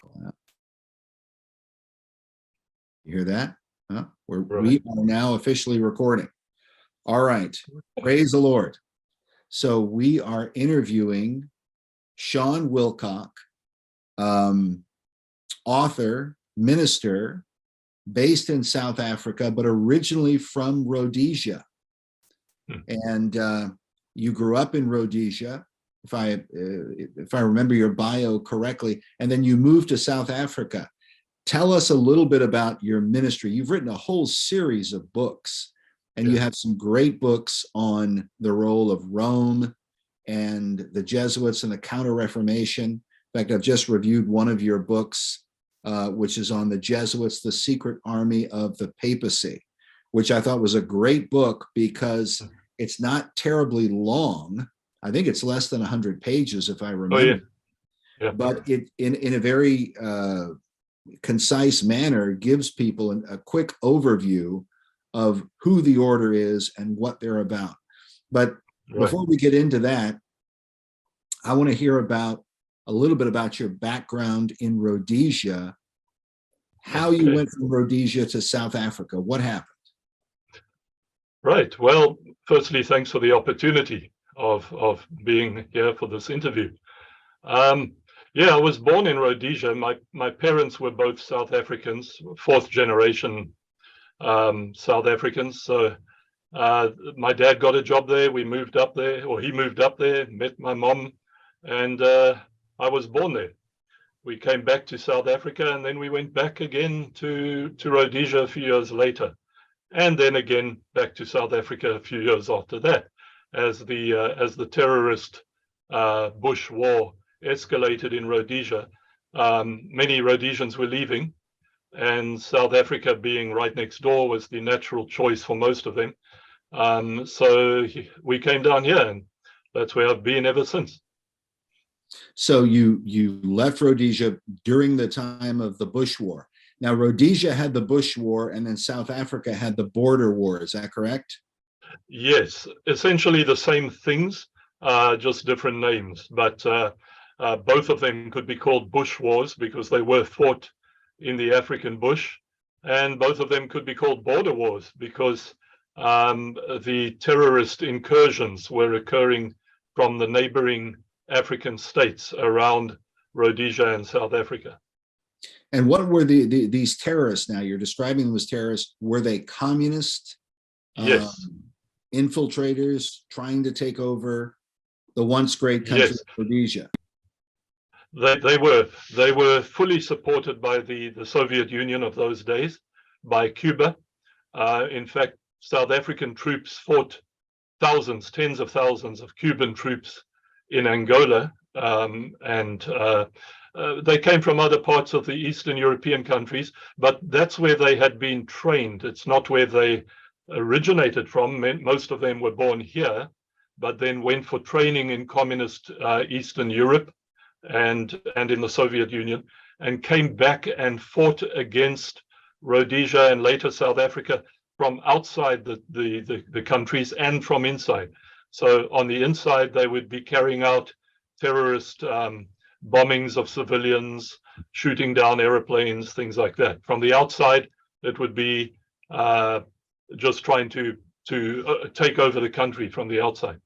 You hear that? Huh? Right. We are now officially recording. All right. Praise the Lord. So we are interviewing Shaun Willcock, author, minister, based in South Africa, but originally from Rhodesia. And you grew up in Rhodesia, if I remember your bio correctly, and then you moved to South Africa. Tell us a little bit about your ministry. You've written a whole series of books, and you have some great books on the role of Rome and the Jesuits and the Counter-Reformation. In fact, I've just reviewed one of your books, which is on the Jesuits, the Secret Army of the Papacy, which I thought was a great book because it's not terribly long. I think it's less than 100 pages, if I remember. But it, in a very concise manner, gives people a quick overview of who the order is and what they're about. But before we get into that, I want to hear a little bit about your background in Rhodesia, how you went from Rhodesia to South Africa. What happened? Right. Well, firstly, thanks for the opportunity of being here for this interview. I was born in Rhodesia. My parents were both South Africans, fourth generation South Africans. So my dad got a job there. We moved up there, or he moved up there, met my mom, and I was born there. We came back to South Africa, and then we went back again to Rhodesia a few years later, and then again back to South Africa a few years after that, as the terrorist Bush war escalated in Rhodesia. Many Rhodesians were leaving, and South Africa, being right next door, was the natural choice for most of them. So we came down here, and that's where I've been ever since. So you left Rhodesia during the time of the Bush War. Now, Rhodesia had the Bush War, and then South Africa had the border war. Is that correct? Yes, essentially the same things, just different names. But both of them could be called Bush Wars because they were fought in the African bush, and both of them could be called border wars because the terrorist incursions were occurring from the neighboring African states around Rhodesia and South Africa. And what were these terrorists? Now you're describing them as terrorists. Were they communist? Yes. Infiltrators trying to take over the once great country of Rhodesia? They were fully supported by the Soviet Union of those days, by Cuba. In fact, South African troops fought thousands, tens of thousands of Cuban troops in Angola, and they came from other parts of the Eastern European countries, but that's where they had been trained. It's not where they originated from. Most of them were born here, but then went for training in communist Eastern Europe and in the Soviet Union, and came back and fought against Rhodesia and later South Africa from outside the countries and from inside. So on the inside, they would be carrying out terrorist bombings of civilians, shooting down airplanes, things like that. From the outside, it would be just trying to take over the country from the outside.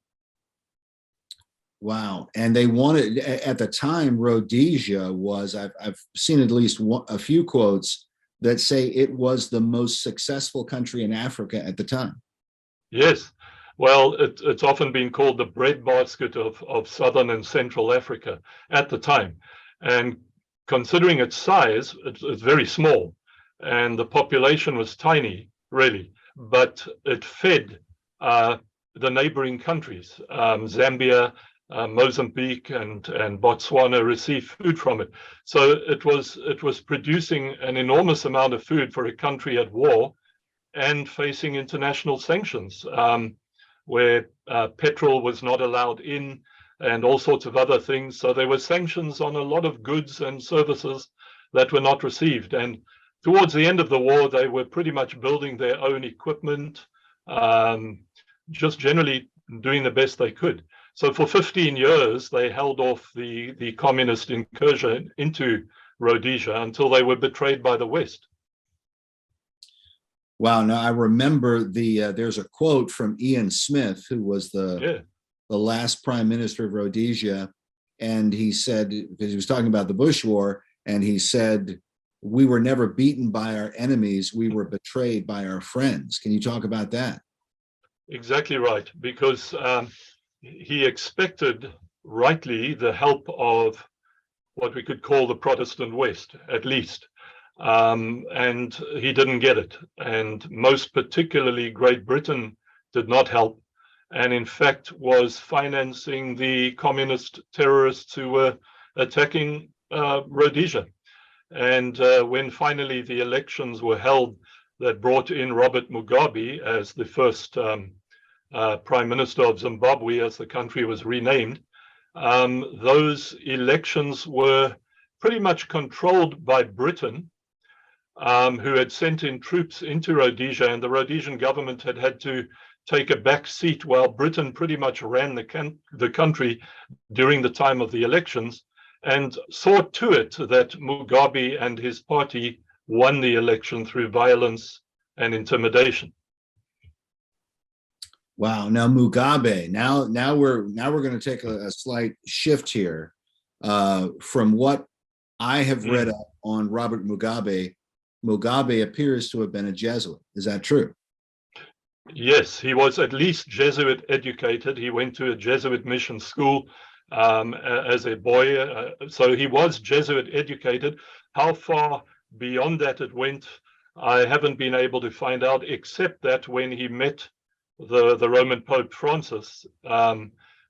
Wow. And they wanted, at the time, Rhodesia was, I've seen at least a few quotes that say it was the most successful country in Africa at the time. Yes. Well, it's often been called the breadbasket of Southern and Central Africa at the time. And considering its size, it's very small. And the population was tiny, really. But it fed the neighboring countries. Zambia, Mozambique, and Botswana received food from it. So it was producing an enormous amount of food for a country at war and facing international sanctions, where petrol was not allowed in and all sorts of other things. So there were sanctions on a lot of goods and services that were not received. And towards the end of the war, they were pretty much building their own equipment, just generally doing the best they could. So for 15 years, they held off the communist incursion into Rhodesia until they were betrayed by the West. Wow. Now I remember there's a quote from Ian Smith, who was the last prime minister of Rhodesia. And he said, because he was talking about the Bush War, and he said, "We were never beaten by our enemies. We were betrayed by our friends." Can you talk about that? Exactly right, because he expected, rightly, the help of what we could call the Protestant West, at least. And he didn't get it. And most particularly, Great Britain did not help, and in fact was financing the communist terrorists who were attacking Rhodesia. And when finally the elections were held that brought in Robert Mugabe as the first prime minister of Zimbabwe, as the country was renamed, those elections were pretty much controlled by Britain, who had sent in troops into Rhodesia, and the Rhodesian government had to take a back seat while Britain pretty much ran the country during the time of the elections, and saw to it that Mugabe and his party won the election through violence and intimidation. Wow. Now Mugabe. Now we're going to take a slight shift here from what I have read up on Robert Mugabe. Mugabe appears to have been a Jesuit. Is that true? Yes, he was at least Jesuit educated. He went to a Jesuit mission school as a boy. So he was Jesuit educated. How far beyond that it went, I haven't been able to find out, except that when he met the Roman Pope Francis,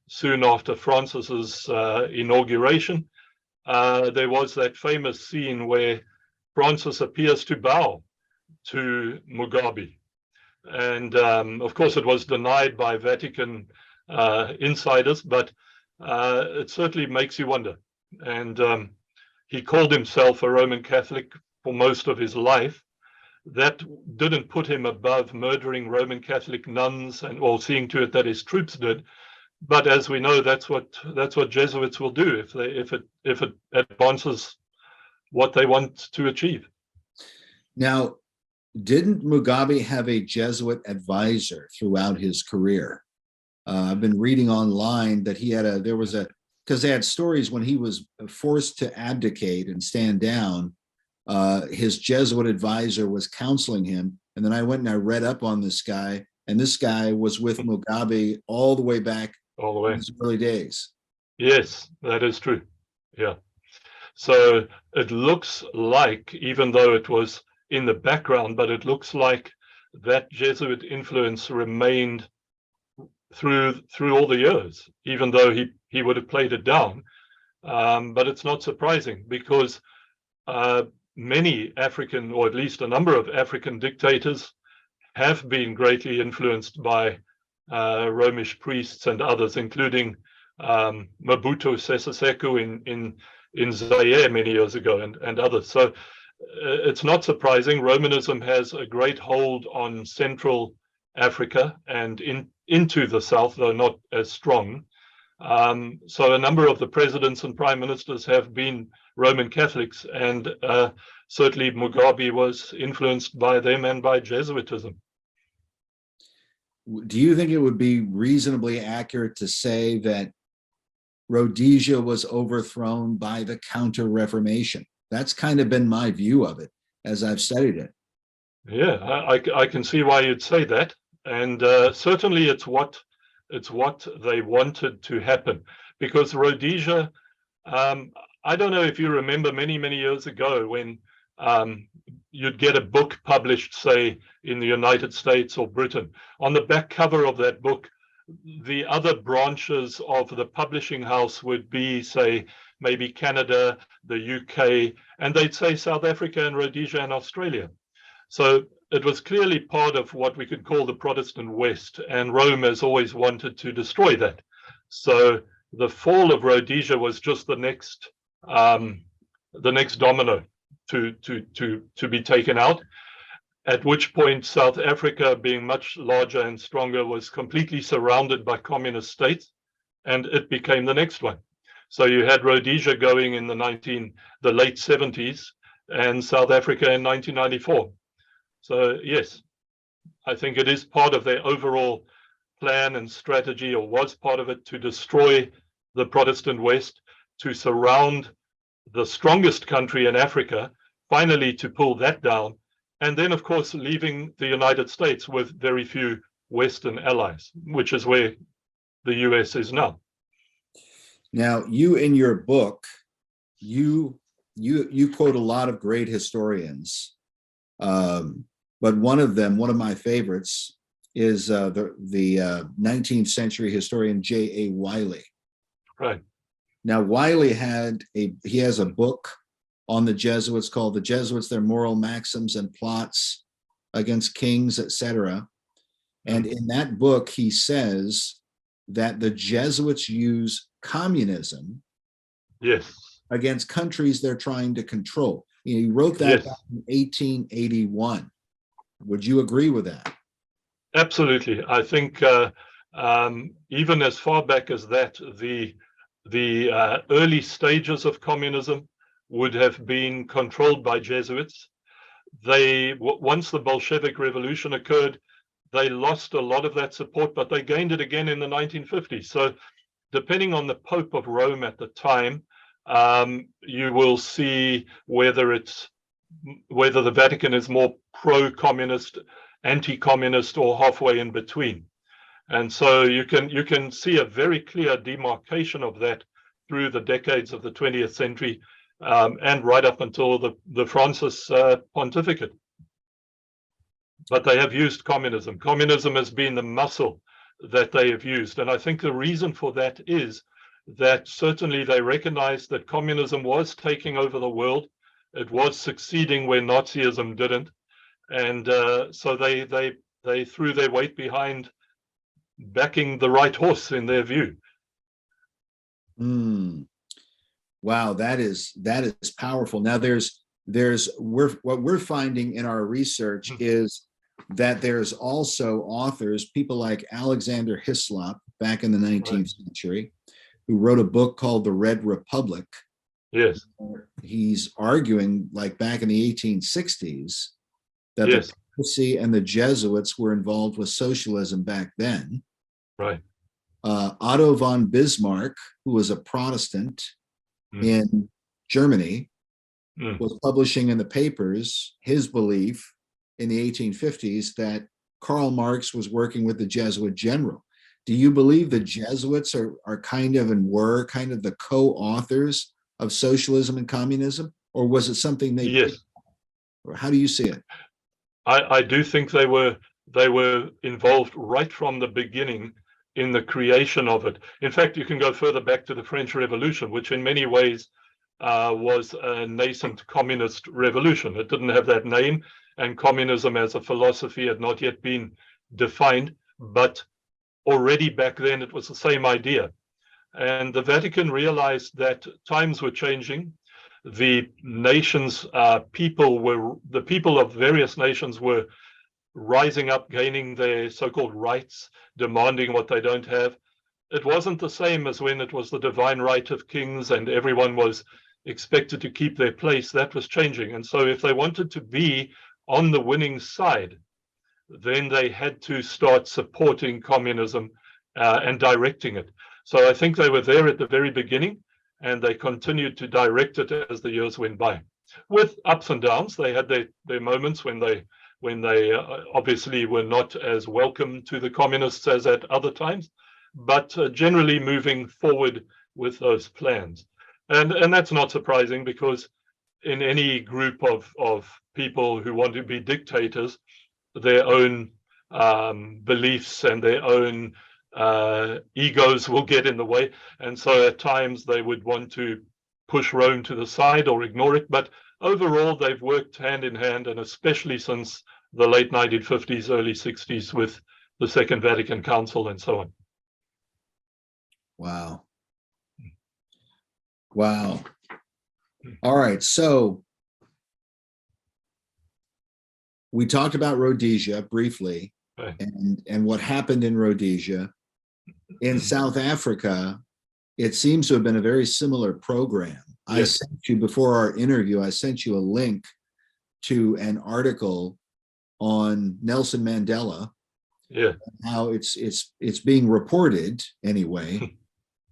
soon after Francis's inauguration, there was that famous scene where Francis appears to bow to Mugabe. And of course, it was denied by Vatican insiders, but it certainly makes you wonder. And he called himself a Roman Catholic for most of his life. That didn't put him above murdering Roman Catholic nuns or seeing to it that his troops did. But as we know, that's what Jesuits will do if it advances what they want to achieve. Now, didn't Mugabe have a Jesuit advisor throughout his career? I've been reading online that he had because they had stories when he was forced to abdicate and stand down, his Jesuit advisor was counseling him. And then I went and I read up on this guy, and this guy was with Mugabe all the way back in his early days. Yes, that is true. Yeah. So it looks like, even though it was in the background, but it looks like that Jesuit influence remained through all the years, even though he would have played it down. But it's not surprising, because many African, or at least a number of African dictators, have been greatly influenced by Romish priests and others, including Mobutu Sese Seko in Zaire many years ago, and others. So it's not surprising. Romanism has a great hold on Central Africa and into the South, though not as strong. So a number of the presidents and prime ministers have been Roman Catholics, and certainly Mugabe was influenced by them and by Jesuitism. Do you think it would be reasonably accurate to say that Rhodesia was overthrown by the Counter-Reformation? That's kind of been my view of it as I've studied it. Yeah, I can see why you'd say that, and certainly it's what they wanted to happen, because Rhodesia, I don't know if you remember many years ago when you'd get a book published, say, in the United States or Britain. On the back cover of that book, the other branches of the publishing house would be, say, maybe Canada, the UK, and they'd say South Africa and Rhodesia and Australia. So it was clearly part of what we could call the Protestant West, and Rome has always wanted to destroy that. So the fall of Rhodesia was just the next domino to be taken out, at which point South Africa, being much larger and stronger, was completely surrounded by communist states, and it became the next one. So you had Rhodesia going in the late 70s and South Africa in 1994. So yes, I think it is part of their overall plan and strategy, or was part of it, to destroy the Protestant West, to surround the strongest country in Africa, finally to pull that down, and then of course leaving the United States with very few Western allies, which is where the US is now. Now, you in your book, you quote a lot of great historians, but one of my favorites is the 19th century historian J.A. Wiley. Right. Now, Wiley he has a book on the Jesuits called "The Jesuits: Their Moral Maxims and Plots Against Kings, Etc." And in that book, he says that the Jesuits use communism, yes, against countries they're trying to control. He wrote that back in 1881. Would you agree with that? Absolutely. I think even as far back as that, the early stages of communism would have been controlled by Jesuits. Once the Bolshevik Revolution occurred, they lost a lot of that support, but they gained it again in the 1950s. So depending on the Pope of Rome at the time, you will see whether the Vatican is more pro-communist, anti-communist, or halfway in between. And so you can see a very clear demarcation of that through the decades of the 20th century, and right up until the Francis pontificate. But they have used communism. Communism has been the muscle that they have used. And I think the reason for that is that certainly they recognized that communism was taking over the world. It was succeeding where Nazism didn't. And so they threw their weight behind backing the right horse, in their view. Wow, that is powerful. Now, what we're finding in our research is that there's also authors, people like Alexander Hislop back in the 19th century, who wrote a book called The Red Republic. Yes. He's arguing, like back in the 1860s, that the Papacy and the Jesuits were involved with socialism back then. Right. Otto von Bismarck, who was a Protestant in Germany, was publishing in the papers his belief in the 1850s that Karl Marx was working with the Jesuit general. Do you believe the Jesuits are kind of the co-authors of socialism and communism, or was it something they? Yes. Or how do you see it? I do think they were involved right from the beginning in the creation of it. In fact, you can go further back to the French Revolution, which in many ways was a nascent communist revolution. It didn't have that name, and communism as a philosophy had not yet been defined, but already back then it was the same idea. And the Vatican realized that times were changing. The nations, the people of various nations were rising up, gaining their so-called rights, demanding what they don't have. It wasn't the same as when it was the divine right of kings and everyone was expected to keep their place. That was changing. And so if they wanted to be on the winning side, then they had to start supporting communism and directing it. So I think they were there at the very beginning, and they continued to direct it as the years went by. With ups and downs, they had their moments when they obviously were not as welcome to the communists as at other times, but generally moving forward with those plans. And that's not surprising, because in any group of people who want to be dictators, their own beliefs and their own egos will get in the way. And so at times they would want to push Rome to the side or ignore it. But overall, they've worked hand in hand, and especially since the late 1950s, early 60s with the Second Vatican Council and so on. Wow. Wow. All right. So we talked about Rhodesia briefly, right, and what happened in Rhodesia. In South Africa, it seems to have been a very similar program. I Yes. sent you, before our interview, I sent you a link to an article on Nelson Mandela, Yeah. how it's being reported anyway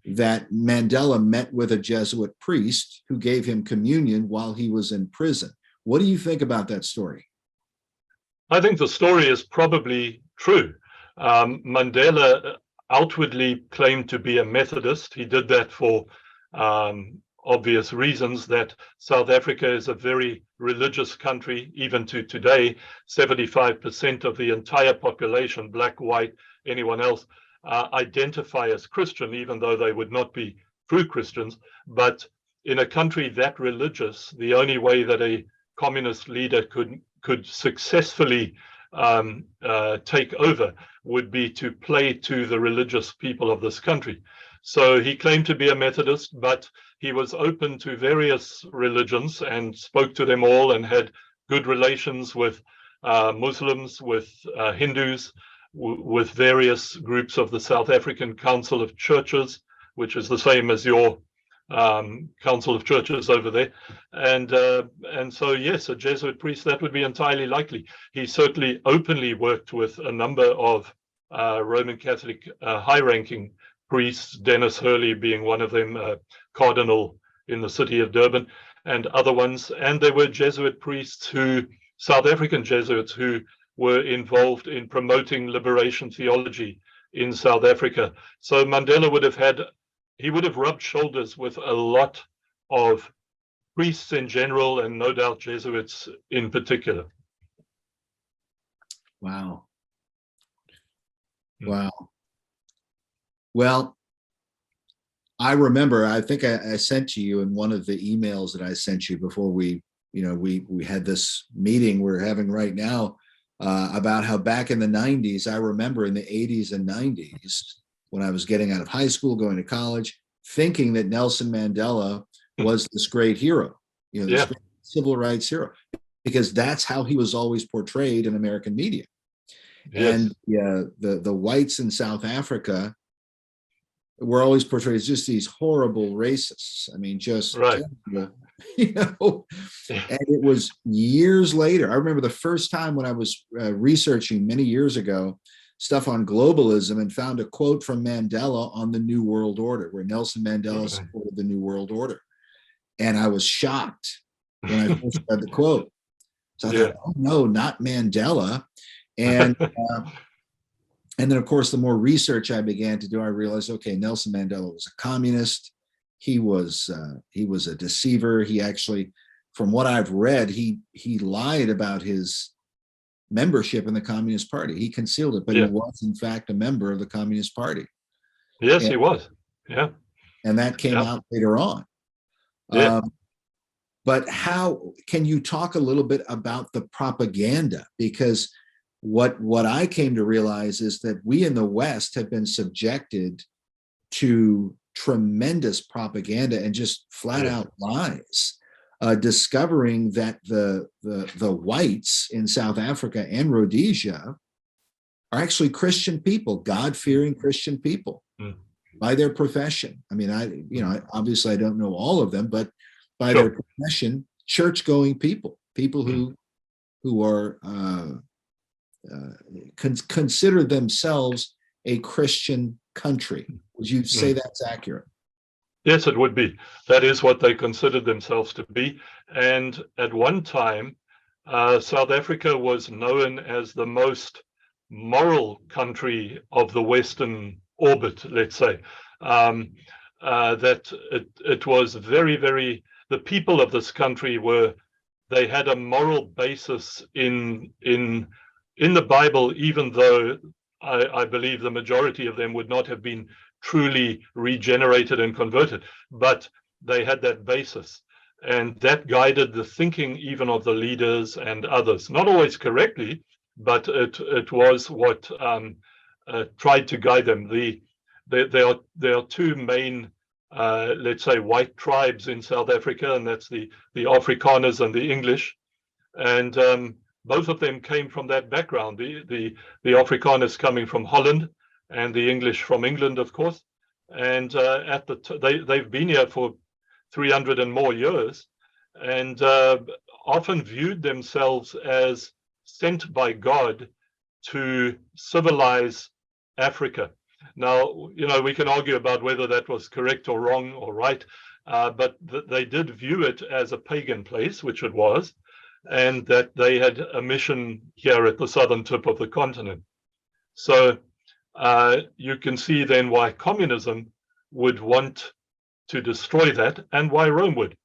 that Mandela met with a Jesuit priest who gave him communion while he was in prison. What do you think about that story? I think the story is probably true. Mandela outwardly claimed to be a Methodist. He did that for obvious reasons, that South Africa is a very religious country. Even to today, 75% of the entire population, black, white, anyone else, identify as Christian, even though they would not be true Christians. But in a country that religious, the only way that a communist leader could successfully take over would be to play to the religious people of this country. So he claimed to be a Methodist, but he was open to various religions and spoke to them all, and had good relations with Muslims, with Hindus, with various groups of the South African Council of Churches, which is the same as your Council of Churches over there. And so, yes, a Jesuit priest, that would be entirely likely. He certainly openly worked with a number of Roman Catholic high-ranking priests, Dennis Hurley being one of them, cardinal in the city of Durban, and other ones. And there were Jesuit priests South African Jesuits, who were involved in promoting liberation theology in South Africa. So Mandela would have rubbed shoulders with a lot of priests in general, and no doubt Jesuits in particular. Wow. Wow. Well, I remember, I think I sent to you in one of the emails that I sent you before we had this meeting we're having right now, about how back in the 90s, I remember in the 80s and 90s, when I was getting out of high school, going to college, thinking that Nelson Mandela was this great hero, this great civil rights hero, because that's how he was always portrayed in American media. Yes. And the whites in South Africa were always portrayed as just these horrible racists. I mean, just right. Terrible, And it was years later. I remember the first time when I was researching many years ago stuff on globalism, and found a quote from Mandela on the New World Order, where Nelson Mandela supported the New World Order. And I was shocked when I first read the quote. So I thought, oh no, not Mandela. And then, of course, the more research I began to do, I realized, okay, Nelson Mandela was a communist. He was a deceiver. He actually, from what I've read, he lied about his membership in the Communist Party. He concealed it, but he was in fact a member of the Communist Party. Yes, he was. Yeah. And that came out later on. Yeah. But how can you talk a little bit about the propaganda? Because what I came to realize is that we in the West have been subjected to tremendous propaganda and just flat out lies, discovering that the whites in South Africa and Rhodesia are actually Christian people, God-fearing Christian people by their profession. I mean, obviously I don't know all of them, but by their profession, church-going people who are consider themselves a Christian country. Would you say that's accurate? Yes, it would be. That is what they considered themselves to be. And at one time, South Africa was known as the most moral country of the Western orbit, let's say. That it was very, very, the people of this country they had a moral basis in the Bible, even though I believe the majority of them would not have been truly regenerated and converted, but they had that basis, and that guided the thinking even of the leaders and others. Not always correctly, but it was what tried to guide them. There are two main, let's say, white tribes in South Africa, and that's the Afrikaners and the English, and both of them came from that background. The Afrikaners coming from Holland, and the English from England, of course. and they've been here for 300 and more years, and often viewed themselves as sent by God to civilize Africa. Now, we can argue about whether that was correct or wrong or right, but they did view it as a pagan place, which it was, and that they had a mission here at the southern tip of the continent. So you can see then why communism would want to destroy that, and why Rome would.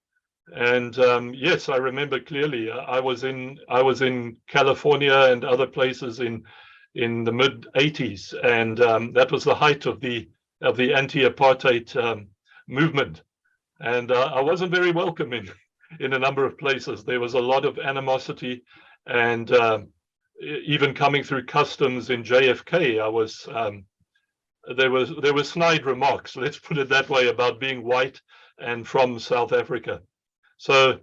And yes, I remember clearly. I was in California and other places in the mid '80s, and that was the height of the anti-apartheid movement. And I wasn't very welcome in a number of places. There was a lot of animosity, and even coming through customs in JFK, there were snide remarks, let's put it that way, about being white and from South Africa. So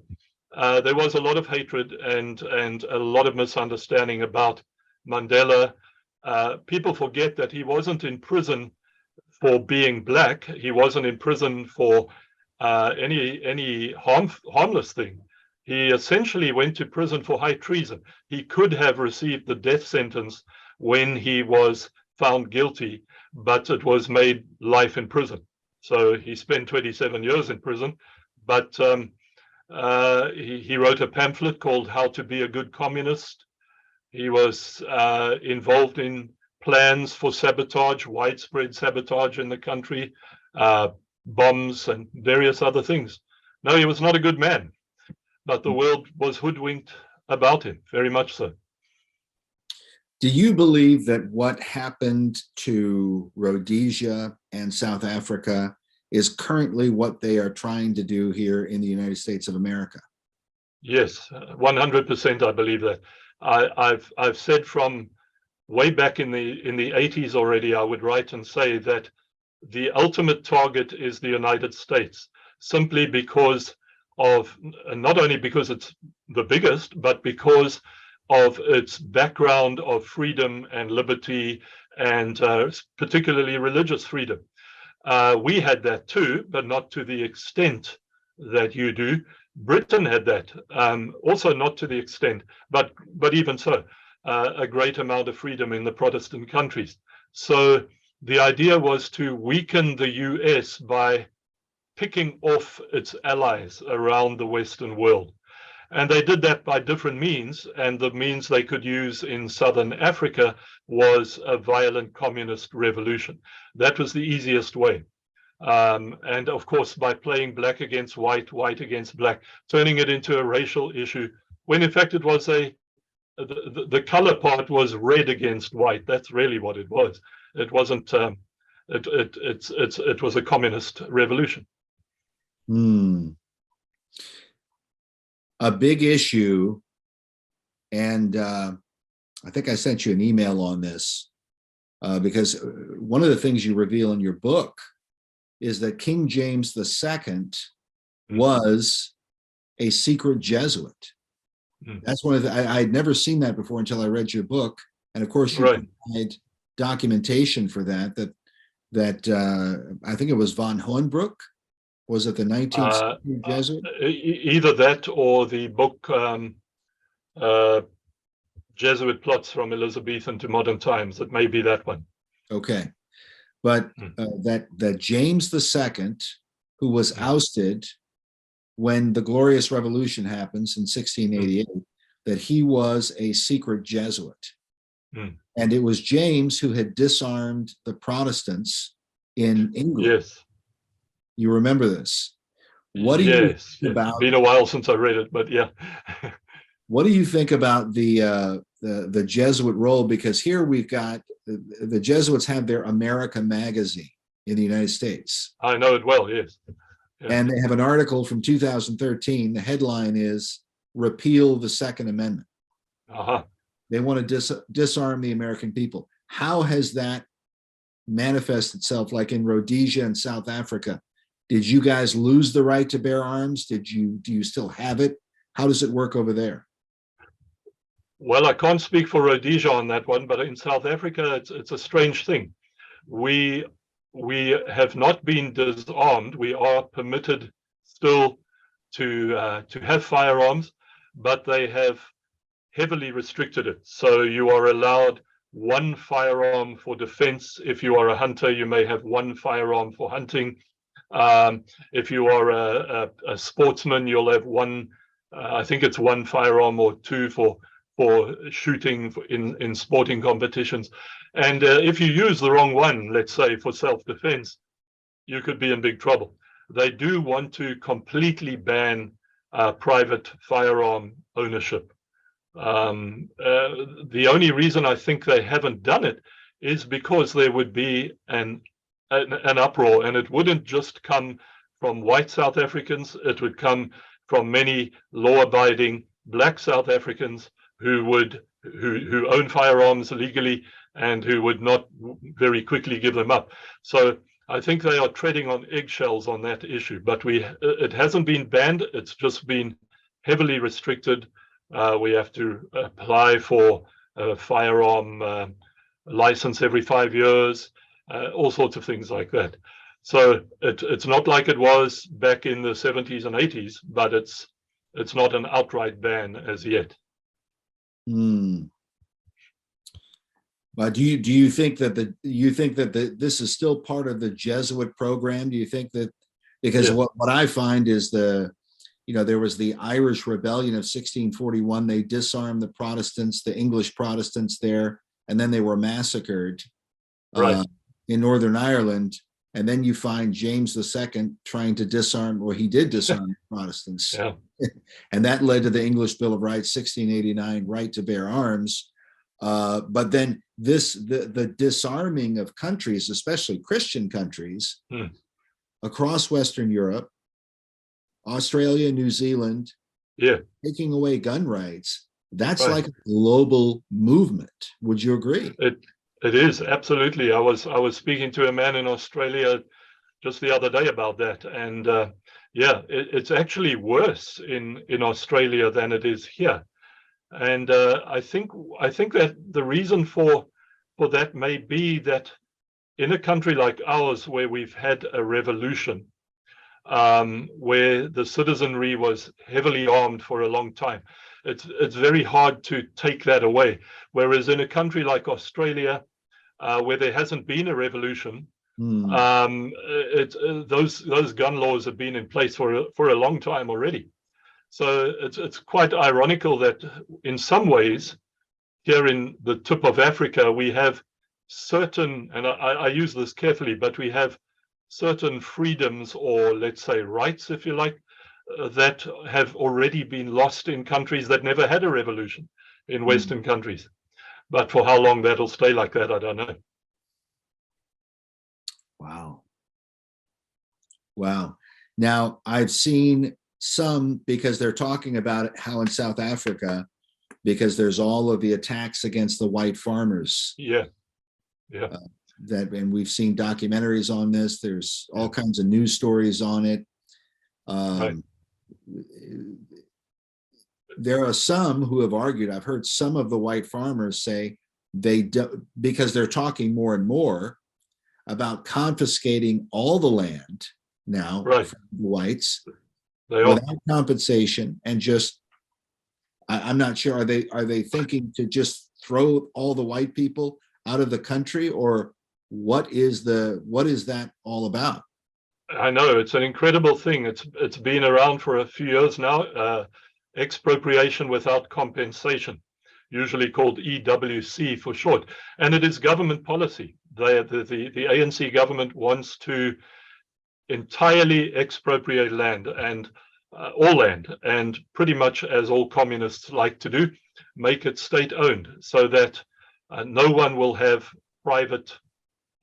there was a lot of hatred and a lot of misunderstanding about Mandela. People forget that he wasn't in prison for being black. He wasn't in prison for any harmless thing. He essentially went to prison for high treason. He could have received the death sentence when he was found guilty, but it was made life in prison. So he spent 27 years in prison, but he wrote a pamphlet called How to Be a Good Communist. He was involved in plans for sabotage, widespread sabotage in the country, bombs and various other things. No, he was not a good man, but the world was hoodwinked about him, very much so. Do you believe that what happened to Rhodesia and South Africa is currently what they are trying to do here in the United States of America? Yes, 100% I believe that. I've said from way back in the 80s already, I would write and say that the ultimate target is the United States, simply because of, not only because it's the biggest, but because of its background of freedom and liberty, and particularly religious freedom. We had that too, but not to the extent that you do. Britain had that, also not to the extent, but even so, a great amount of freedom in the Protestant countries. So the idea was to weaken the US by picking off its allies around the Western world. And they did that by different means, and the means they could use in Southern Africa was a violent communist revolution. That was the easiest way. And of course, by playing black against white, white against black, turning it into a racial issue, when in fact it was the color part was red against white. That's really what it was. It wasn't, it was a communist revolution. A big issue, and I think I sent you an email on this, because one of the things you reveal in your book is that King James II was a secret Jesuit. That's one of the, I had never seen that before until I read your book. And of course you provide documentation for that I think it was von Hohenbroek. Was it the 19th century Jesuit? Either that or the book Jesuit Plots from Elizabethan to Modern Times. It may be that one. Okay. But that James II, who was ousted when the Glorious Revolution happens in 1688, that he was a secret Jesuit. And it was James who had disarmed the Protestants in England. Yes. You remember this? What do you think about? It's been a while since I read it, but yeah. What do you think about the Jesuit role? Because here we've got the Jesuits have their America magazine in the United States. I know it well, yes. Yeah. And they have an article from 2013. The headline is "Repeal the Second Amendment." They want to disarm the American people. How has that manifest itself, like in Rhodesia and South Africa? Did you guys lose the right to bear arms? Do you still have it? How does it work over there? Well, I can't speak for Rhodesia on that one, but in South Africa, it's a strange thing. We we have not been disarmed. We are permitted still to have firearms, but they have heavily restricted it. So you are allowed one firearm for defense. If you are a hunter, you may have one firearm for hunting. If you are a sportsman, you'll have one, I think it's one firearm or two for shooting in sporting competitions. And if you use the wrong one, let's say for self-defense, you could be in big trouble. They do want to completely ban private firearm ownership. The only reason I think they haven't done it is because there would be an uproar, and it wouldn't just come from white South Africans. It would come from many law-abiding black South Africans who own firearms legally and who would not very quickly give them up. So I think they are treading on eggshells on that issue. But it hasn't been banned. It's just been heavily restricted. We have to apply for a firearm license every 5 years, all sorts of things like that. So it's not like it was back in the 70s and 80s, but it's not an outright ban as yet. But do you think that this is still part of the Jesuit program? Do you think that, because what I find is there was the Irish Rebellion of 1641. They disarmed the Protestants, the English Protestants there, and then they were massacred in Northern Ireland. And then you find James II trying to disarm, or he did disarm Protestants. Yeah. And that led to the English Bill of Rights, 1689, right to bear arms. But then the disarming of countries, especially Christian countries, across Western Europe, Australia, New Zealand, taking away gun rights, that's like a global movement. Would you agree? It is, absolutely. I was speaking to a man in Australia just the other day about that, and it's actually worse in Australia than it is here. And I think that the reason for that may be that in a country like ours, where we've had a revolution, where the citizenry was heavily armed for a long time, it's very hard to take that away. Whereas in a country like Australia, where there hasn't been a revolution, those gun laws have been in place for a long time already. So it's quite ironical that in some ways, here in the tip of Africa, we have certain, and I use this carefully, but we have certain freedoms, or let's say rights, if you like, that have already been lost in countries that never had a revolution, in Western countries. But for how long that'll stay like that, I don't know. Wow. Now, I've seen some, because they're talking about it, how in South Africa, because there's all of the attacks against the white farmers. And we've seen documentaries on this. There's all kinds of news stories on it. There are some who have argued, I've heard some of the white farmers say they do, because they're talking more and more about confiscating all the land now from the whites without compensation, and just, I'm not sure, are they thinking to just throw all the white people out of the country, or what is that all about? I know, it's an incredible thing. It's been around for a few years now. Expropriation without compensation, usually called EWC for short, and it is government policy. The ANC government wants to entirely expropriate land, and all land, and pretty much, as all communists like to do, make it state-owned, so that no one will have private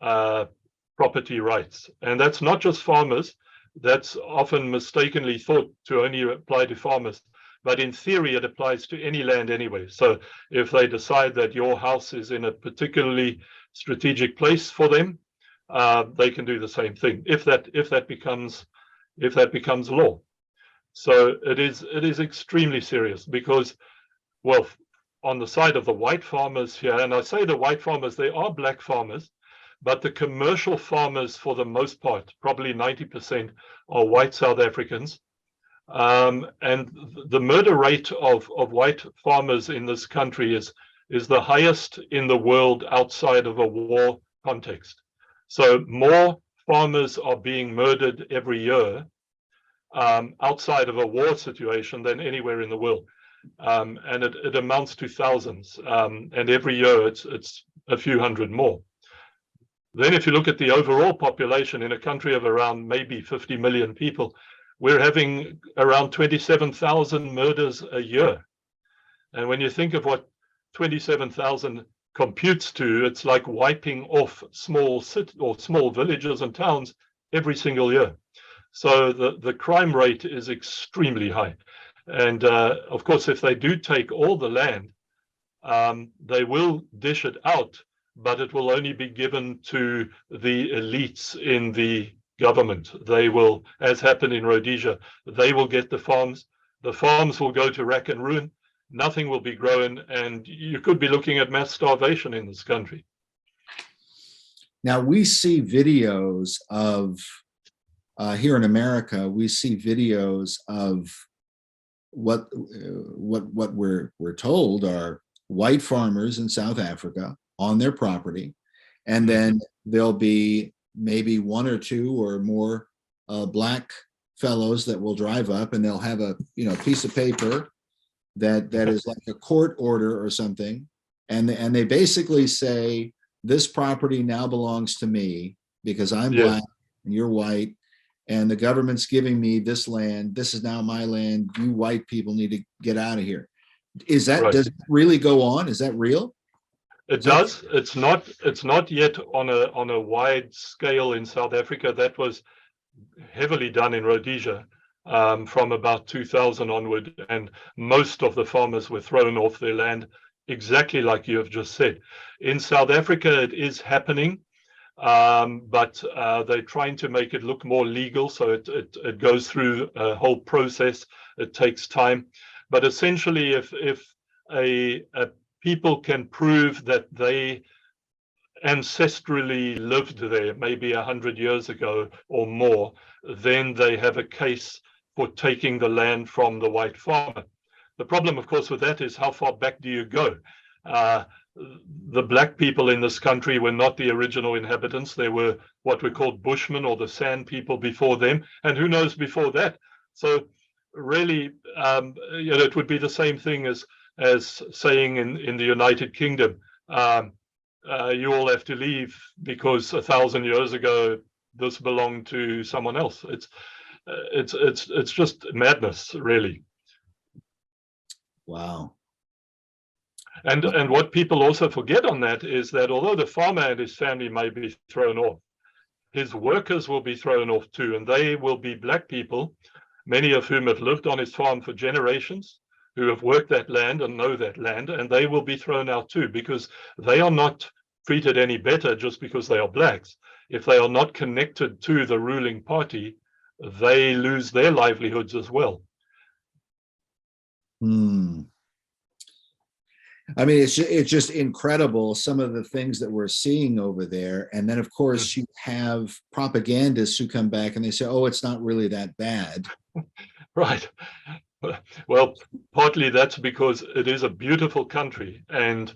property rights. And that's not just farmers. That's often mistakenly thought to only apply to farmers. But in theory, it applies to any land anyway. So if they decide that your house is in a particularly strategic place for them, they can do the same thing if that becomes law. So it is extremely serious, because, well, on the side of the white farmers here, and I say the white farmers, they are black farmers, but the commercial farmers, for the most part, probably 90%, are white South Africans. And the murder rate of white farmers in this country is the highest in the world outside of a war context. So more farmers are being murdered every year outside of a war situation than anywhere in the world. And it amounts to thousands. And every year it's a few hundred more. Then if you look at the overall population in a country of around maybe 50 million people, we're having around 27,000 murders a year. And when you think of what 27,000 computes to, it's like wiping off small cities or small villages and towns every single year. So the crime rate is extremely high. And of course, if they do take all the land, they will dish it out, but it will only be given to the elites in the government. They will, as happened in Rhodesia, they will get the farms. The farms will go to rack and ruin. Nothing will be grown, and you could be looking at mass starvation in this country. Now we see videos of here in America. We see videos of what we're told are white farmers in South Africa on their property, and then there'll be maybe one or two or more black fellows that will drive up, and they'll have a piece of paper that is like a court order or something, and they basically say, this property now belongs to me because I'm black and you're white, and the government's giving me this land. This is now my land. You white people need to get out of here. Is that right? Does it really go on? Is that real? It does. It's not yet on a wide scale in South Africa. That was heavily done in Rhodesia from about 2000 onward, and most of the farmers were thrown off their land, exactly like you have just said. In South Africa, it is happening, but they're trying to make it look more legal, so it goes through a whole process. It takes time, but essentially, if a people can prove that they ancestrally lived there maybe 100 years ago or more, then they have a case for taking the land from the white farmer. The problem, of course, with that is how far back do you go? The black people in this country were not the original inhabitants. They were what we called Bushmen, or the Sand people before them, and who knows before that. So really, it would be the same thing as saying in the United Kingdom, you all have to leave because 1,000 years ago this belonged to someone else. It's just madness, really. Wow. And what people also forget on that is that although the farmer and his family may be thrown off, his workers will be thrown off too, and they will be black people, many of whom have lived on his farm for generations, who have worked that land and know that land, and they will be thrown out too, because they are not treated any better just because they are blacks. If they are not connected to the ruling party, they lose their livelihoods as well. I mean, it's just incredible, some of the things that we're seeing over there. And then, of course, you have propagandists who come back and they say, oh, it's not really that bad. Right. Well, partly that's because it is a beautiful country, and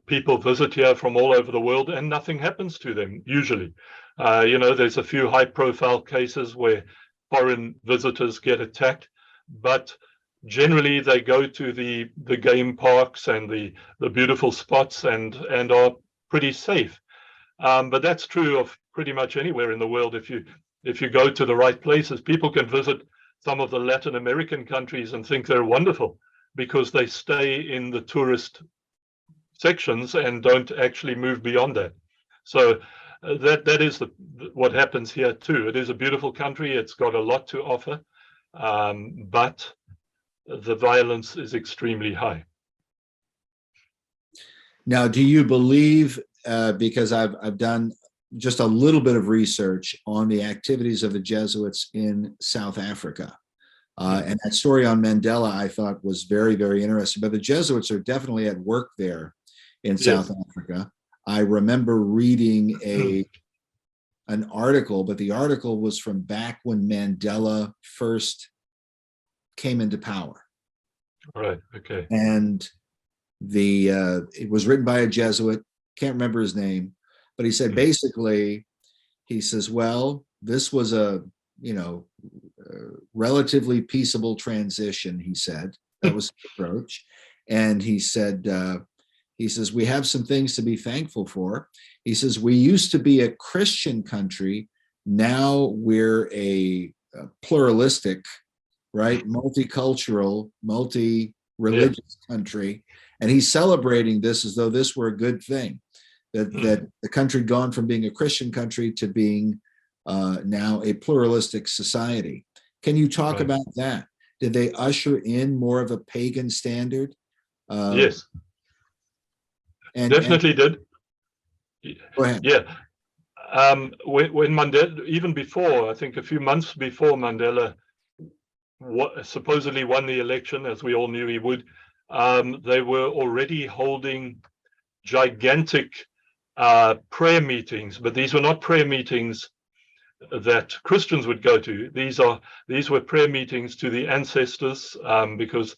people visit here from all over the world and nothing happens to them, usually. There's a few high-profile cases where foreign visitors get attacked, but generally they go to the game parks and the beautiful spots and are pretty safe. But that's true of pretty much anywhere in the world. If you go to the right places, people can visit some of the Latin American countries and think they're wonderful because they stay in the tourist sections and don't actually move beyond that. So that is what happens here too. It is a beautiful country. It's got a lot to offer, but the violence is extremely high. Now, do you believe, because I've done just a little bit of research on the activities of the Jesuits in South Africa. And that story on Mandela I thought was very, very interesting. But the Jesuits are definitely at work there in South Africa. I remember reading an article, but the article was from back when Mandela first came into power. Right. Okay. And it was written by a Jesuit, can't remember his name, but he said basically, he says, well, this was a relatively peaceable transition, he said. That was his approach. And he said, he says, we have some things to be thankful for. He says, we used to be a Christian country. Now we're a pluralistic, right? Multicultural, multi-religious country. And he's celebrating this as though this were a good thing, that the country had gone from being a Christian country to being now a pluralistic society. Can you talk about that? Did they usher in more of a pagan standard? Yes. And Definitely did. Go ahead. Yeah. When Mandela, even before, I think a few months before Mandela supposedly won the election, as we all knew he would, they were already holding gigantic prayer meetings, but these were not prayer meetings that Christians would go to. These were prayer meetings to the ancestors, because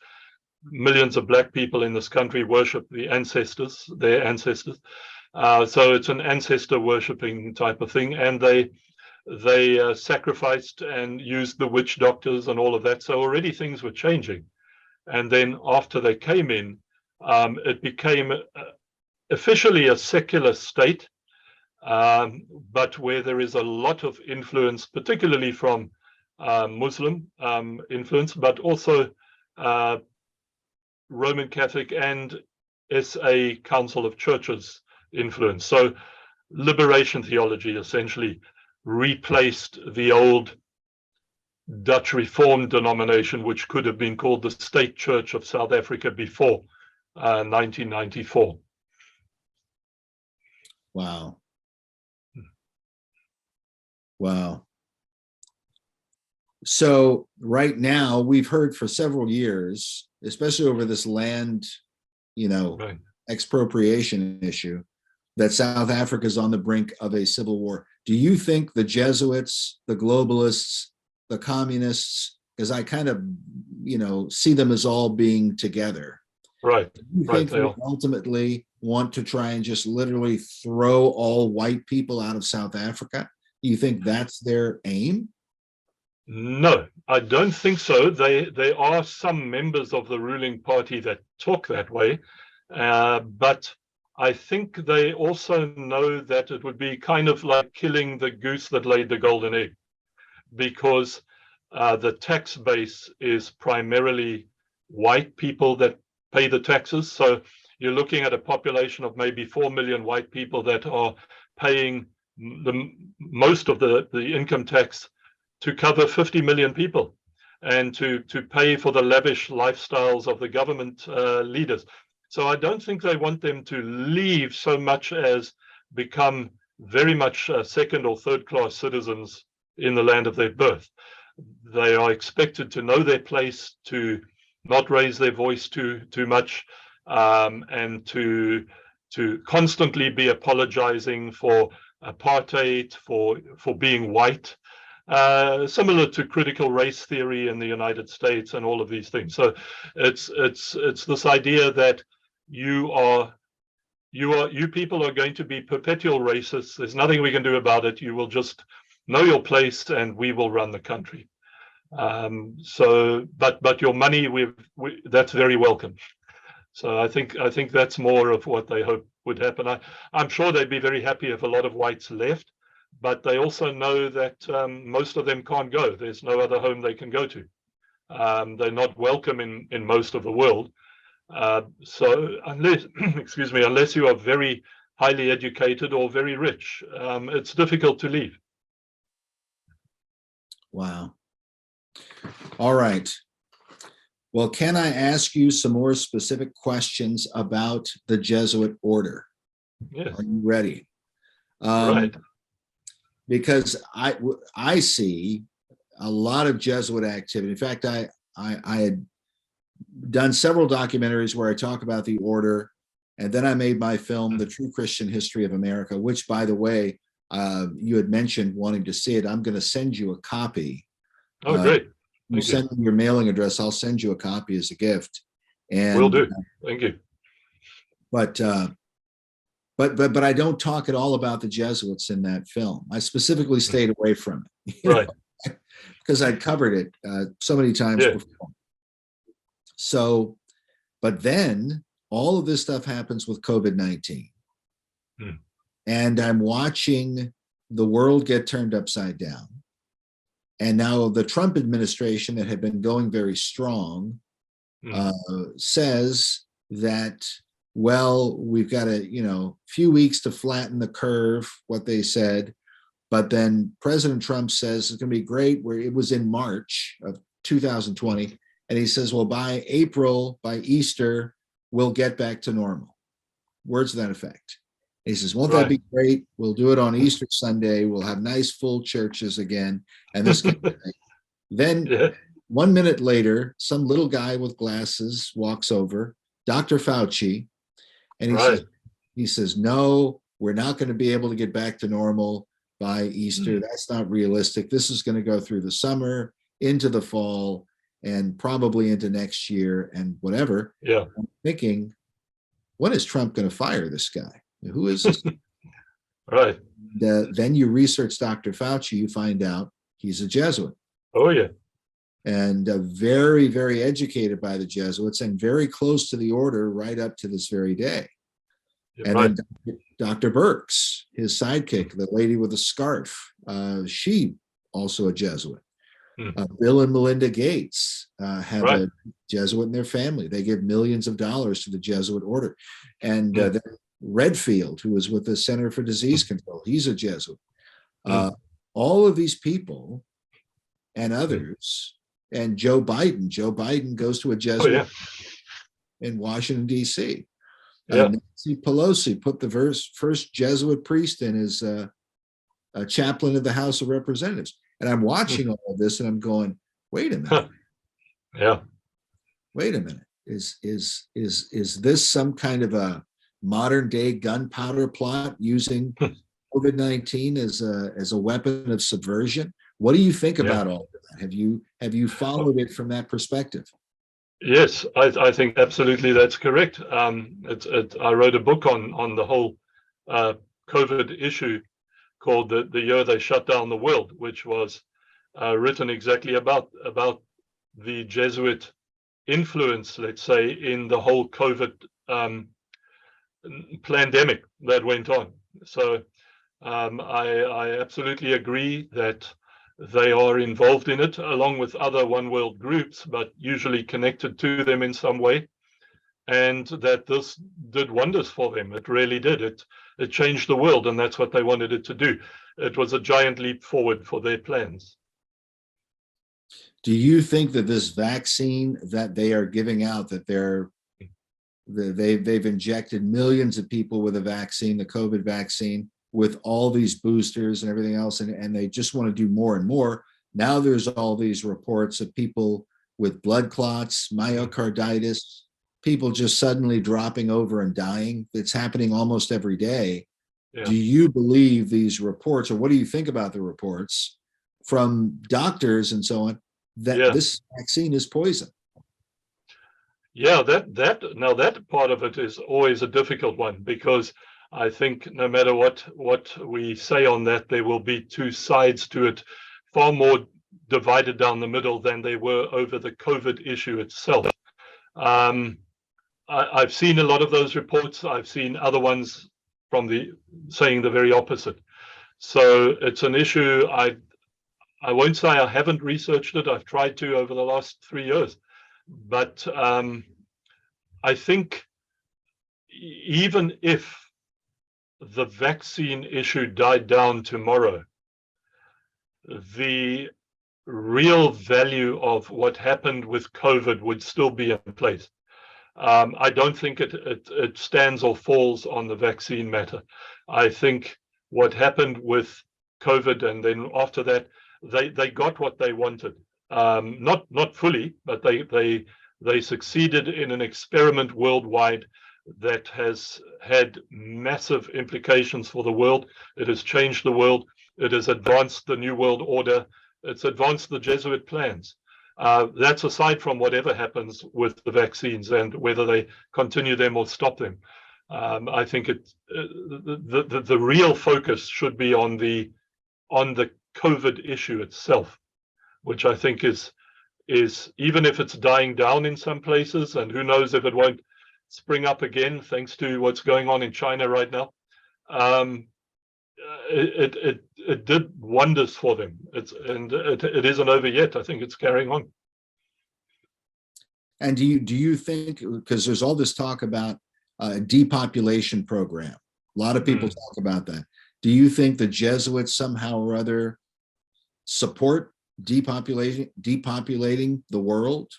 millions of black people in this country worship their ancestors. So it's an ancestor worshipping type of thing, and they sacrificed and used the witch doctors and all of that. So already things were changing. And then after they came in, it became officially a secular state, but where there is a lot of influence, particularly from Muslim influence, but also Roman Catholic and SA Council of Churches influence. So liberation theology essentially replaced the old Dutch Reformed denomination, which could have been called the State Church of South Africa before 1994. Wow. Wow. So right now, we've heard for several years, especially over this land, expropriation issue, that South Africa is on the brink of a civil war. Do you think the Jesuits, the globalists, the communists, because I kind of, see them as all being together. Right. Do you think they ultimately want to try and just literally throw all white people out of South Africa? Do you think that's their aim? No, I don't think so. There are some members of the ruling party that talk that way, but I think they also know that it would be kind of like killing the goose that laid the golden egg, because the tax base is primarily white people that pay the taxes. So you're looking at a population of maybe 4 million white people that are paying most of the income tax to cover 50 million people, and to pay for the lavish lifestyles of the government leaders. So I don't think they want them to leave so much as become very much second or third class citizens in the land of their birth. They are expected to know their place, to not raise their voice too much, and to constantly be apologizing for apartheid, for being white. Similar to critical race theory in the United States and all of these things. So it's this idea that you people are going to be perpetual racists. There's nothing we can do about it. You will just know your place, and we will run the country. But your money, that's very welcome. So I think that's more of what they hope would happen. I'm sure they'd be very happy if a lot of whites left, but they also know that most of them can't go. There's no other home they can go to. They're not welcome in most of the world. So unless you are very highly educated or very rich, it's difficult to leave. Wow. All right. Well, can I ask you some more specific questions about the Jesuit order? Yes. Are you ready? Right. Because I see a lot of Jesuit activity. In fact, I had done several documentaries where I talk about the order, And then I made my film, The True Christian History of America, which, by the way, you had mentioned wanting to see it. I'm going to send you a copy. Oh, great. You send me your mailing address. I'll send you a copy as a gift. And will do. Thank you. But I don't talk at all about the Jesuits in that film. I specifically stayed away from it, right? Because I'd covered it so many times before. So, but then all of this stuff happens with COVID-19, and I'm watching the world get turned upside down. And now the Trump administration, that had been going very strong, says that, well, we've got a few weeks to flatten the curve, what they said. But then President Trump says it's going to be great. Where it was in March of 2020, and he says, well, by April, by Easter, we'll get back to normal. Words to that effect. He says, won't that be great? We'll do it on Easter Sunday. We'll have nice full churches again. And this kind of thing. Then 1 minute later, some little guy with glasses walks over, Dr. Fauci, and he says, no, we're not going to be able to get back to normal by Easter. That's not realistic. This is going to go through the summer, into the fall, and probably into next year and whatever. I'm thinking, when is Trump going to fire this guy? Who is this? Right. Then you research Dr. Fauci, you find out he's a Jesuit. Oh, yeah. And very, very educated by the Jesuits, and very close to the order right up to this very day. And then Dr. Burks, his sidekick, the lady with the scarf, she also a Jesuit. Bill and Melinda Gates have a Jesuit in their family. They give millions of dollars to the Jesuit order. And then Redfield, who was with the Center for Disease Control, he's a Jesuit. All of these people and others, and Joe Biden goes to a Jesuit in Washington, D.C. Nancy Pelosi put the first Jesuit priest in as a chaplain of the House of Representatives. And I'm watching all of this and I'm going, wait a minute. Wait a minute. Is this some kind of a modern day gunpowder plot using COVID-19 as a weapon of subversion? What do you think about all of that? Have you followed it from that perspective? Yes, I think absolutely that's correct. I wrote a book on the whole COVID issue called the Year They Shut Down the World, which was written exactly about the Jesuit influence, let's say, in the whole COVID pandemic that went on. So I absolutely agree that they are involved in it, along with other One World groups, but usually connected to them in some way, and that this did wonders for them. It really did. It changed the world, and that's what they wanted it to do. It was a giant leap forward for their plans. Do you think that this vaccine that they are giving out, that they've injected millions of people with a vaccine, the COVID vaccine, with all these boosters and everything else, and they just want to do more and more? Now there's all these reports of people with blood clots, myocarditis, people just suddenly dropping over and dying. It's happening almost every day. Do you believe these reports, or what do you think about the reports from doctors and so on, that this vaccine is poison? Yeah, that part of it is always a difficult one, because I think no matter what we say on that, there will be two sides to it, far more divided down the middle than they were over the COVID issue itself. I've seen a lot of those reports. I've seen other ones from saying the very opposite. So it's an issue. I won't say I haven't researched it. I've tried to over the last 3 years, but I think even if the vaccine issue died down tomorrow, the real value of what happened with COVID would still be in place. I don't think it stands or falls on the vaccine matter. I think what happened with COVID, and then after that, they got what they wanted. Not fully, but they succeeded in an experiment worldwide that has had massive implications for the world. It has changed the world. It has advanced the New World Order. It's advanced the Jesuit plans. That's aside from whatever happens with the vaccines and whether they continue them or stop them. I think the real focus should be on the COVID issue itself, which I think is even if it's dying down in some places, and who knows if it won't spring up again thanks to what's going on in China right now. It did wonders for them. It isn't over yet. I think it's carrying on. And do you think, because there's all this talk about a depopulation program, a lot of people talk about that. Do you think the Jesuits somehow or other support depopulating the world?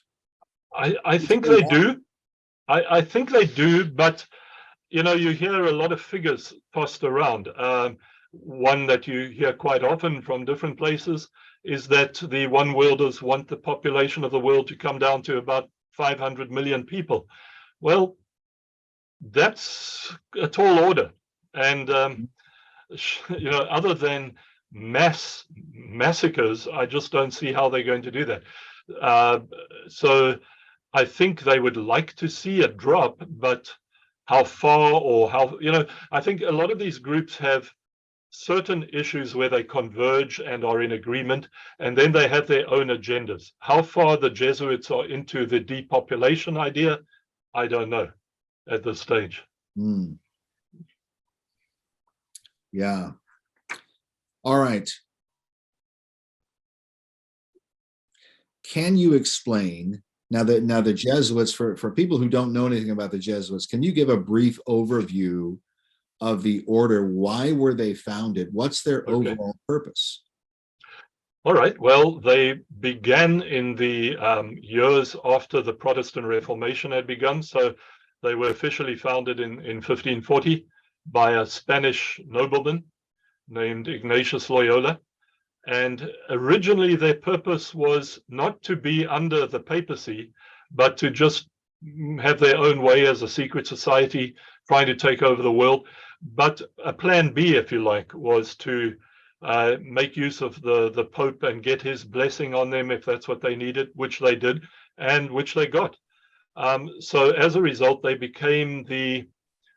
I think they do. I think they do, but you know, you hear a lot of figures tossed around. One that you hear quite often from different places is that the one worlders want the population of the world to come down to about 500 million people. Well, that's a tall order. And, you know, other than massacres, I just don't see how they're going to do that. So I think they would like to see a drop, but how far or how, you know, I think a lot of these groups have certain issues where they converge and are in agreement, and then they have their own agendas. How far the Jesuits are into the depopulation idea, I don't know at this stage. Yeah. All right. Can you explain now the Jesuits, for people who don't know anything about the Jesuits, can you give a brief overview of the order? Why were they founded? What's their overall purpose? All right. Well, they began in the years after the Protestant Reformation had begun. So they were officially founded in 1540 by a Spanish nobleman named Ignatius Loyola. And originally their purpose was not to be under the papacy, but to just have their own way as a secret society trying to take over the world. But a plan B, if you like, was to make use of the Pope and get his blessing on them if that's what they needed, which they did and which they got. So as a result, they became the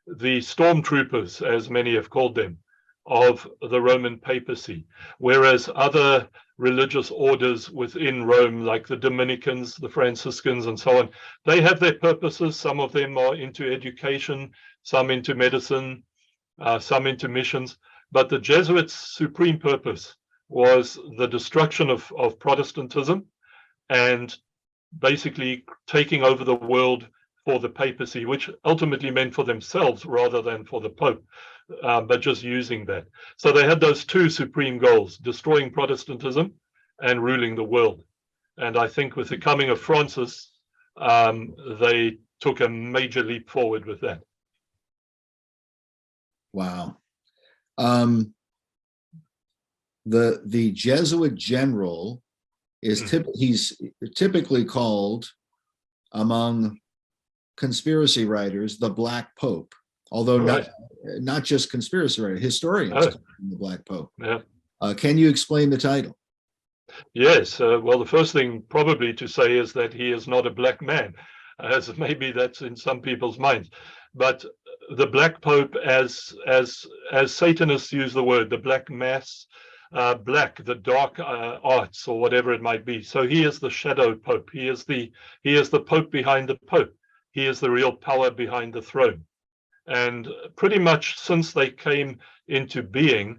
stormtroopers, as many have called them, of the Roman papacy, whereas other religious orders within Rome, like the Dominicans, the Franciscans, and so on, they have their purposes. Some of them are into education, some into medicine, some into missions. But the Jesuits' supreme purpose was the destruction of Protestantism and basically taking over the world for the papacy, which ultimately meant for themselves rather than for the Pope, but just using that. So they had those two supreme goals, destroying Protestantism and ruling the world. And I think with the coming of Francis, they took a major leap forward with that. Wow. The Jesuit general is he's typically called, among conspiracy writers, the Black Pope, although not just conspiracy writers, historians call him the Black Pope. Yeah. Can you explain the title? Yes. Well, the first thing probably to say is that he is not a black man, as maybe that's in some people's minds. But the Black Pope, as Satanists use the word, the Black Mass, black, the dark arts, or whatever it might be. So he is the shadow Pope. He is the Pope behind the Pope. He is the real power behind the throne. And pretty much since they came into being,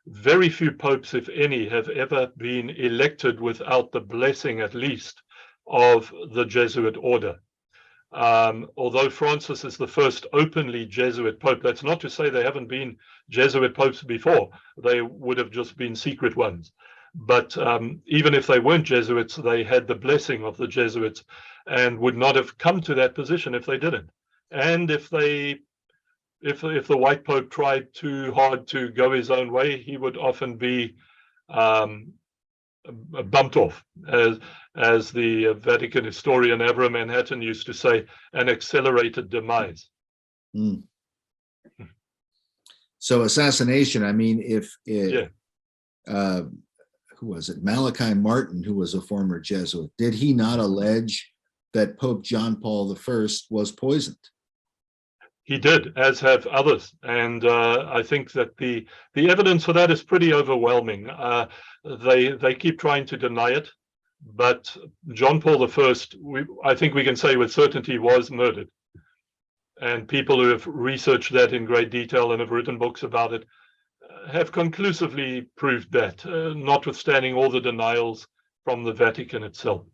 very few popes, if any, have ever been elected without the blessing, at least, of the Jesuit order. Although Francis is the first openly Jesuit pope, that's not to say there haven't been Jesuit popes before. They would have just been secret ones. But even if they weren't Jesuits, they had the blessing of the Jesuits and would not have come to that position if they didn't. And if the white pope tried too hard to go his own way, he would often be bumped off, as the Vatican historian Avram Manhattan used to say, an accelerated demise. Mm. So assassination, I mean, if it, who was it? Malachi Martin, who was a former Jesuit, did he not allege that Pope John Paul I was poisoned? He did, as have others, and I think that the evidence for that is pretty overwhelming. They keep trying to deny it, but John Paul I, I think we can say with certainty, was murdered. And people who have researched that in great detail and have written books about it have conclusively proved that, notwithstanding all the denials from the Vatican itself.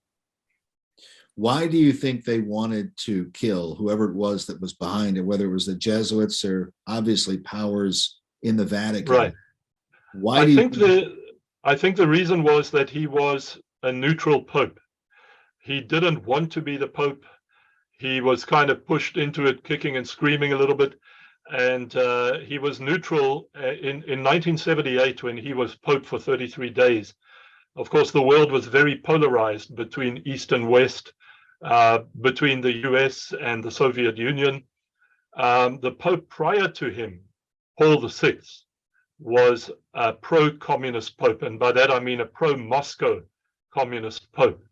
Why do you think they wanted to kill whoever it was that was behind it, whether it was the Jesuits or obviously powers in the Vatican? Right. Why I think the reason was that he was a neutral pope. He didn't want to be the pope. He was kind of pushed into it, kicking and screaming a little bit. And he was neutral in 1978 when he was pope for 33 days. Of course, the world was very polarized between East and West, between the US and the Soviet Union. The pope prior to him, Paul VI, was a pro-communist pope. And by that, I mean a pro-Moscow communist pope,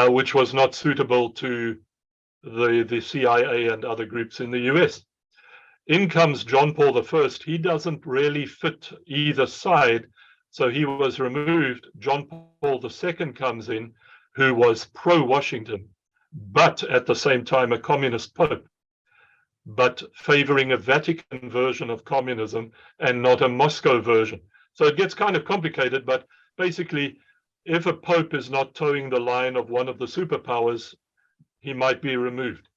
which was not suitable to the CIA and other groups in the US. In comes John Paul I. He doesn't really fit either side, so he was removed. John Paul II comes in, who was pro-Washington, but at the same time a communist pope, but favoring a Vatican version of communism and not a Moscow version. So it gets kind of complicated, but basically, if a pope is not towing the line of one of the superpowers, he might be removed.